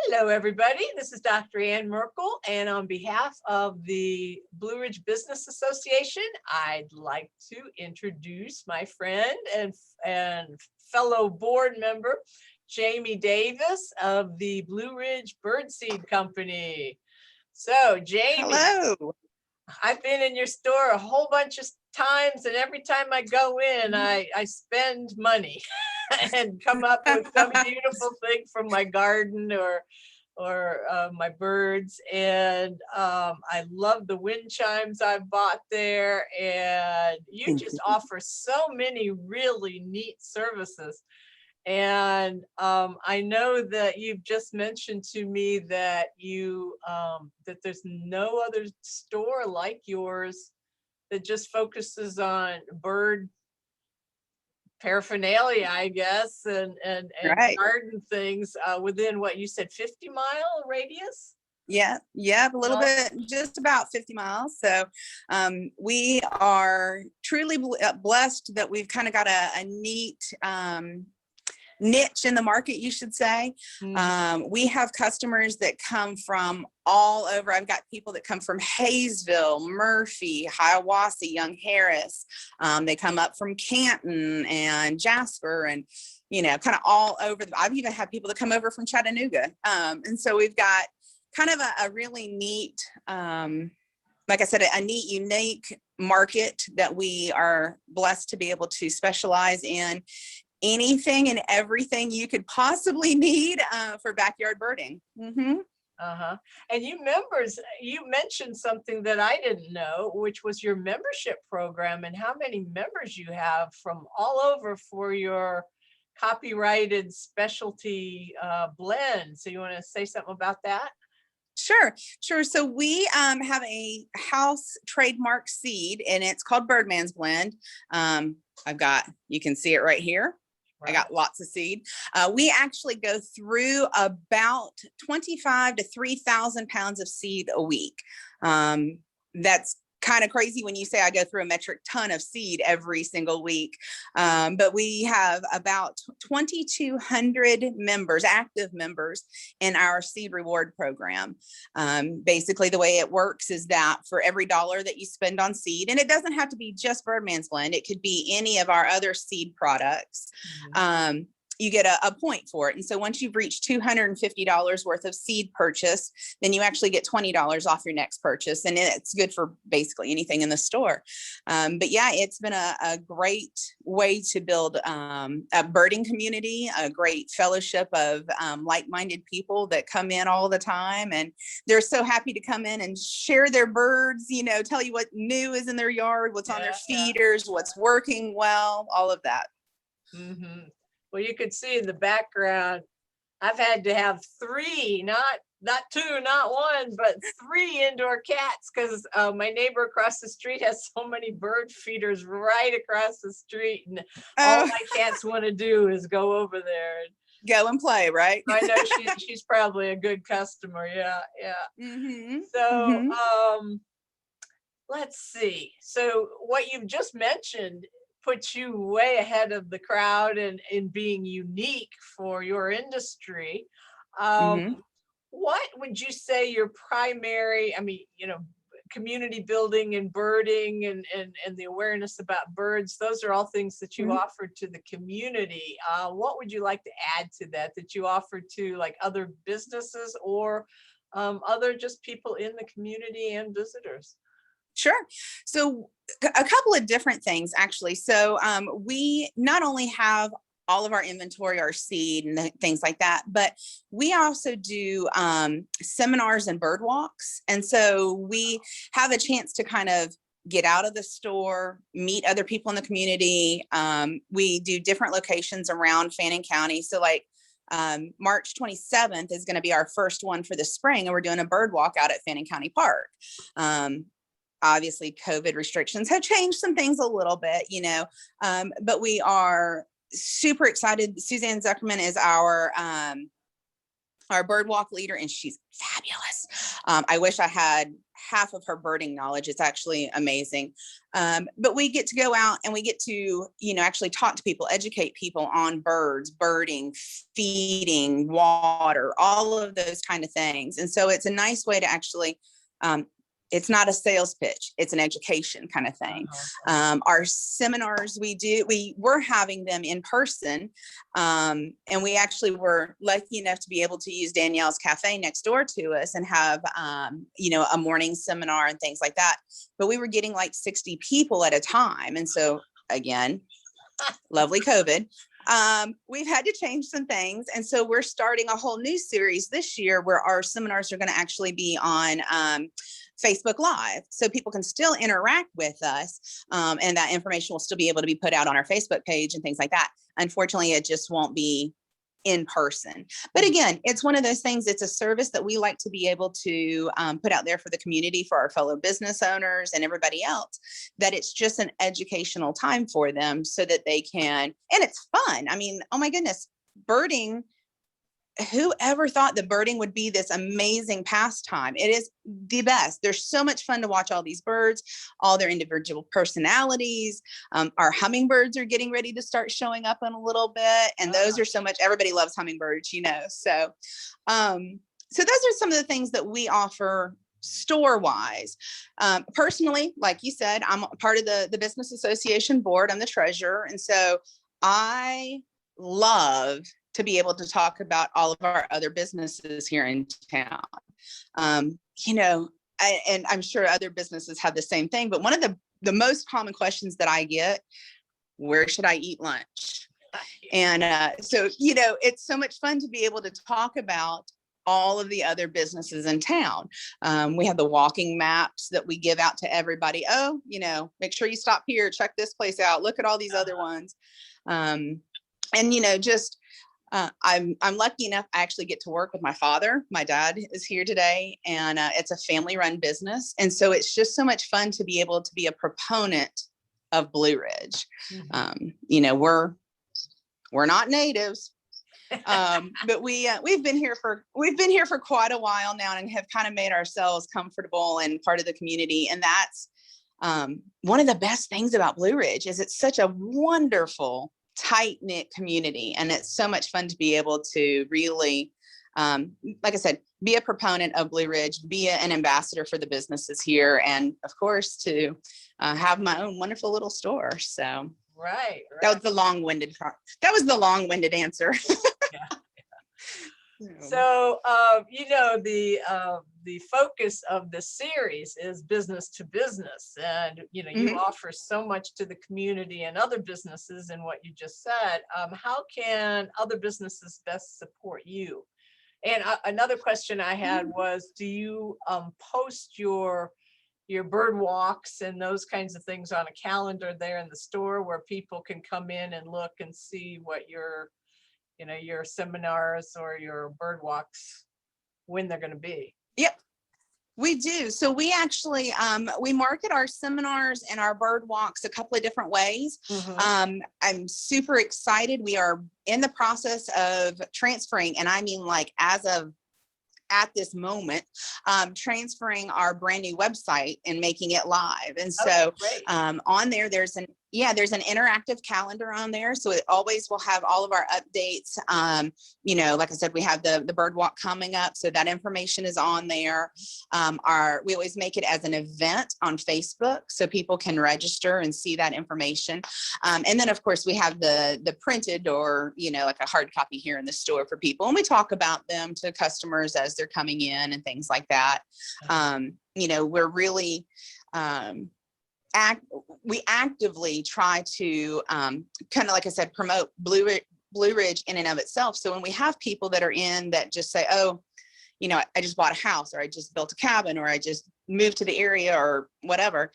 Hello, everybody. This is Dr. Ann Merkel, and on behalf of the Blue Ridge Business Association, I'd like to introduce my friend and fellow board member, Jaime Davis of the Blue Ridge Birdseed Company. So, Jaime, hello. I've been in your store a whole bunch of times, and every time I go in, I spend money and come up with some beautiful thing from my garden or my birds. And I love the wind chimes I've bought there, and you just offer so many really neat services. And I know that you've just mentioned to me that that there's no other store like yours that just focuses on bird paraphernalia, I guess, and Right. garden things within what you said, 50-mile radius? Yeah, a little bit, just about 50 miles. So we are truly blessed that we've kind of got a neat niche in the market, you should say. We have customers that come from all over. I've got people that come from Hayesville, Murphy, Hiawassee, Young Harris. They come up from Canton and Jasper, and kind of all over. I've even had people that come over from Chattanooga. And so we've got kind of a really neat, like I said, a neat, unique market that we are blessed to be able to specialize in anything and everything you could possibly need for backyard birding. And you mentioned something that I didn't know, which was your membership program and how many members you have from all over for your copyrighted specialty blend. So you want to say something about that? Sure. So we have a house trademark seed, and it's called Birdman's Blend. You can see it right here. Right. I got lots of seed. We actually go through about 25 to 3,000 pounds of seed a week. That's kind of crazy when you say I go through a metric ton of seed every single week. But we have about 2,200 members, active members in our seed reward program. Basically, the way it works is that for every $1 that you spend on seed, and it doesn't have to be just Birdman's Blend, it could be any of our other seed products. You get a point for it. And so once you've reached $250 worth of seed purchase, then you actually get $20 off your next purchase. And it's good for basically anything in the store. But yeah, it's been a great way to build a birding community, a great fellowship of like-minded people that come in all the time. And they're so happy to come in and share their birds, tell you what new is in their yard, what's on their feeders, what's working well, all of that. Well, you can see in the background, I've had to have 3, not 2, not 1, but 3 indoor cats because my neighbor across the street has so many bird feeders right across the street, and all my cats want to do is go over there and go and play, right? I know she's probably a good customer. Yeah. So let's see. So what you've just mentioned puts you way ahead of the crowd and in being unique for your industry. What would you say your primary, community building and birding and the awareness about birds, those are all things that you offer to the community. What would you like to add to that you offer to like other businesses or other just people in the community and visitors? Sure. So a couple of different things, actually. So we not only have all of our inventory, our seed and things like that, but we also do seminars and bird walks. And so we have a chance to kind of get out of the store, meet other people in the community. We do different locations around Fannin County. So like March 27th is going to be our first one for the spring, and we're doing a bird walk out at Fannin County Park. Obviously, COVID restrictions have changed some things a little bit, but we are super excited. Suzanne Zuckerman is our bird walk leader, and she's fabulous. I wish I had half of her birding knowledge. It's actually amazing. But we get to go out and we get to, actually talk to people, educate people on birds, birding, feeding, water, all of those kind of things. And so it's a nice way to actually, it's not a sales pitch, it's an education kind of thing. Our seminars we're having them in person. And we actually were lucky enough to be able to use Danielle's cafe next door to us and have, a morning seminar and things like that. But we were getting like 60 people at a time. And so again, lovely COVID. We've had to change some things. And so we're starting a whole new series this year where our seminars are going to actually be on, Facebook Live, so people can still interact with us, and that information will still be able to be put out on our Facebook page and things like that. Unfortunately, it just won't be in person. But again, it's one of those things, it's a service that we like to be able to put out there for the community, for our fellow business owners and everybody else, that it's just an educational time for them so that they can, and it's fun. I mean, oh my goodness, birding. Whoever thought that birding would be this amazing pastime? It is the best. There's so much fun to watch all these birds, all their individual personalities. Our hummingbirds are getting ready to start showing up in a little bit. And those are so much, everybody loves hummingbirds, So, so those are some of the things that we offer store-wise. Personally, like you said, I'm part of the Business Association board. I'm the treasurer. And so I love to be able to talk about all of our other businesses here in town. And I'm sure other businesses have the same thing, but one of the most common questions that I get, where should I eat lunch? And so, it's so much fun to be able to talk about all of the other businesses in town. We have the walking maps that we give out to everybody. Oh, make sure you stop here, check this place out, look at all these other ones. And, I'm lucky enough, I actually get to work with my father. My dad is here today, and it's a family-run business. And so it's just so much fun to be able to be a proponent of Blue Ridge. We're not natives, but we've been here for quite a while now and have kind of made ourselves comfortable and part of the community. And that's one of the best things about Blue Ridge is it's such a wonderful, tight-knit community, and it's so much fun to be able to really, like I said, be a proponent of Blue Ridge, be an ambassador for the businesses here, and of course to have my own wonderful little store. So right. That was the long-winded answer. Yeah. So the focus of the series is business to business, and you offer so much to the community and other businesses in what you just said. How can other businesses best support you? And another question I had was, do you post your bird walks and those kinds of things on a calendar there in the store where people can come in and look and see what your seminars or your bird walks, when they're going to be? Yep, we do. So we actually, we market our seminars and our bird walks a couple of different ways. I'm super excited. We are in the process of transferring, and I mean like as of at this moment, transferring our brand new website and making it live. And so on there, there's an interactive calendar on there. So it always will have all of our updates. Like I said, we have the bird walk coming up. So that information is on there. We always make it as an event on Facebook so people can register and see that information. And then of course we have the printed or, like a hard copy here in the store for people. And we talk about them to customers as they're coming in and things like that. We're really, we actively try to kind of, like I said, promote Blue Ridge in and of itself. So when we have people that are in that just say, oh, I just bought a house, or I just built a cabin, or I just moved to the area, or whatever,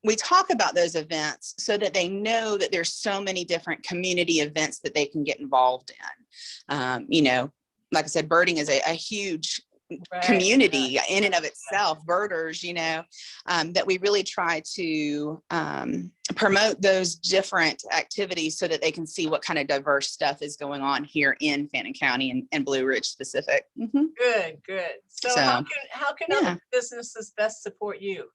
we talk about those events so that they know that there's so many different community events that they can get involved in. Like I said, birding is a huge community in and of itself, birders, that we really try to promote those different activities so that they can see what kind of diverse stuff is going on here in Fannin County and Blue Ridge specific. Good. So how can other businesses best support you?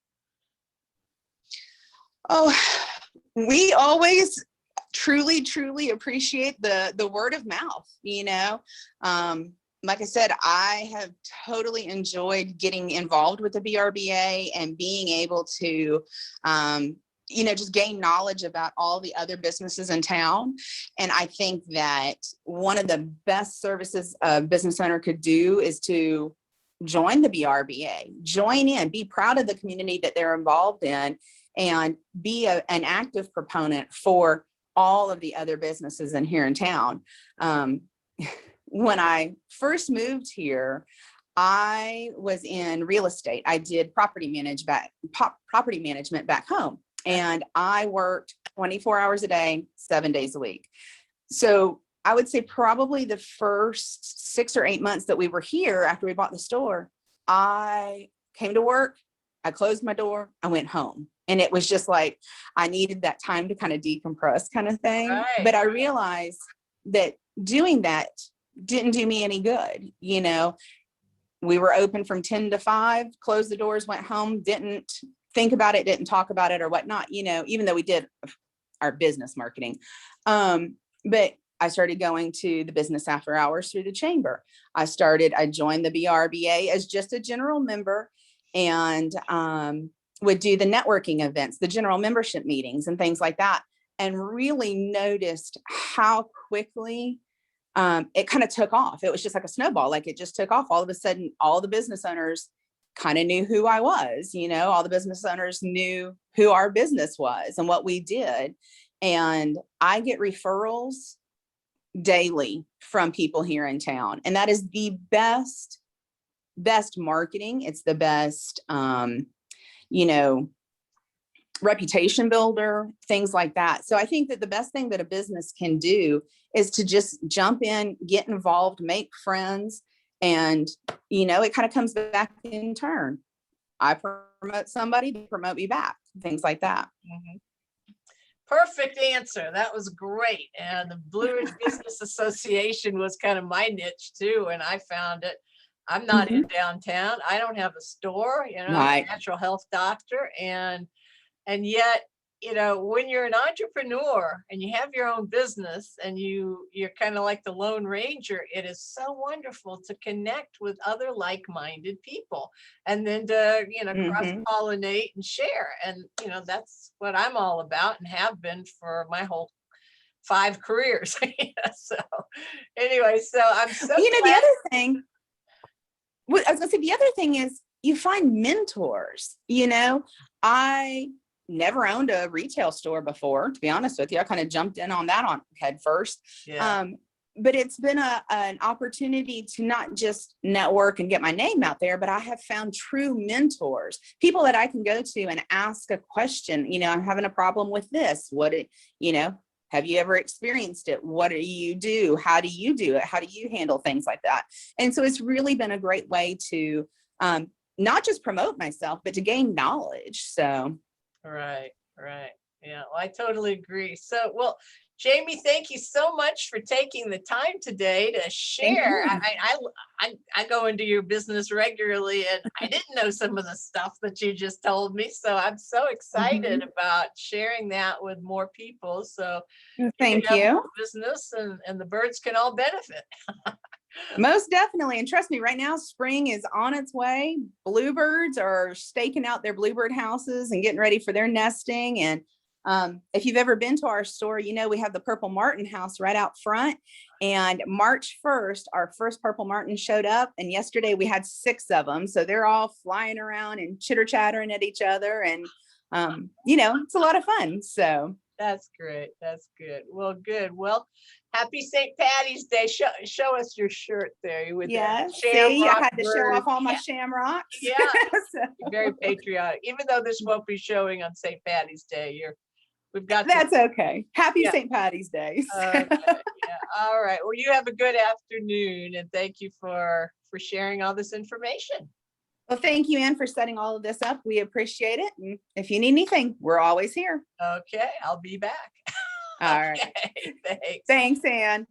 Oh, we always truly appreciate the word of mouth, like I said, I have totally enjoyed getting involved with the BRBA and being able to, just gain knowledge about all the other businesses in town. And I think that one of the best services a business owner could do is to join the BRBA, join in, be proud of the community that they're involved in, and be an active proponent for all of the other businesses in here in town. When I first moved here, I was in real estate. I did property management back home, and I worked 24 hours a day, 7 days a week. So I would say probably the first 6 or 8 months that we were here after we bought the store, I came to work, I closed my door, I went home. And it was just like, I needed that time to kind of decompress kind of thing. Right. But I realized that doing that didn't do me any good. We were open from 10 to 5, closed the doors, went home, didn't think about it, didn't talk about it or whatnot, even though we did our business marketing. But I started going to the business after hours through the chamber. I joined the BRBA as just a general member, and would do the networking events, the general membership meetings and things like that, and really noticed how quickly it kind of took off. It was just like a snowball, like it just took off. All of a sudden, all the business owners kind of knew who I was, all the business owners knew who our business was and what we did. And I get referrals daily from people here in town. And that is the best marketing. It's the best, reputation builder, things like that. So I think that the best thing that a business can do is to just jump in, get involved, make friends, and, it kind of comes back in turn. I promote somebody, they promote me back, things like that. Mm-hmm. Perfect answer. That was great. And the Blue Ridge Business Association was kind of my niche too. And I found it. I'm not in downtown. I don't have a store, I'm a natural health doctor. And yet, when you're an entrepreneur and you have your own business and you're kind of like the Lone Ranger, it is so wonderful to connect with other like-minded people and then to, cross-pollinate and share. And, that's what I'm all about and have been for my whole 5 careers. So anyway, so I'm so glad. The other thing, I was gonna say, the other thing is you find mentors. I never owned a retail store before, to be honest with you. I kind of jumped in on that head first. Yeah. But it's been an opportunity to not just network and get my name out there, but I have found true mentors, people that I can go to and ask a question. I'm having a problem with this. Have you ever experienced it? What do you do? How do you do it? How do you handle things like that? And so it's really been a great way to not just promote myself, but to gain knowledge. So. Right. Yeah, well, I totally agree. So, well, Jaime, thank you so much for taking the time today to share. I go into your business regularly, and I didn't know some of the stuff that you just told me. So I'm so excited about sharing that with more people. So thank you. Business and the birds can all benefit. Most definitely. And trust me, right now, spring is on its way. Bluebirds are staking out their bluebird houses and getting ready for their nesting. And if you've ever been to our store, we have the purple martin house right out front. And March 1st, our first purple martin showed up. And yesterday we had 6 of them. So they're all flying around and chitter chattering at each other. And, it's a lot of fun. So. That's great. That's good. Well, good. Well, happy St. Patty's Day. Show us your shirt there with I had to show off all my shamrocks. Yeah, so. You're very patriotic. Even though this won't be showing on St. Patty's Day, we've got. That's okay. Happy St. Patty's Day. Okay, yeah. All right. Well, you have a good afternoon, and thank you for sharing all this information. Well, thank you, Ann, for setting all of this up. We appreciate it. And if you need anything, we're always here. Okay, I'll be back. All right. Okay, thanks. Thanks, Ann.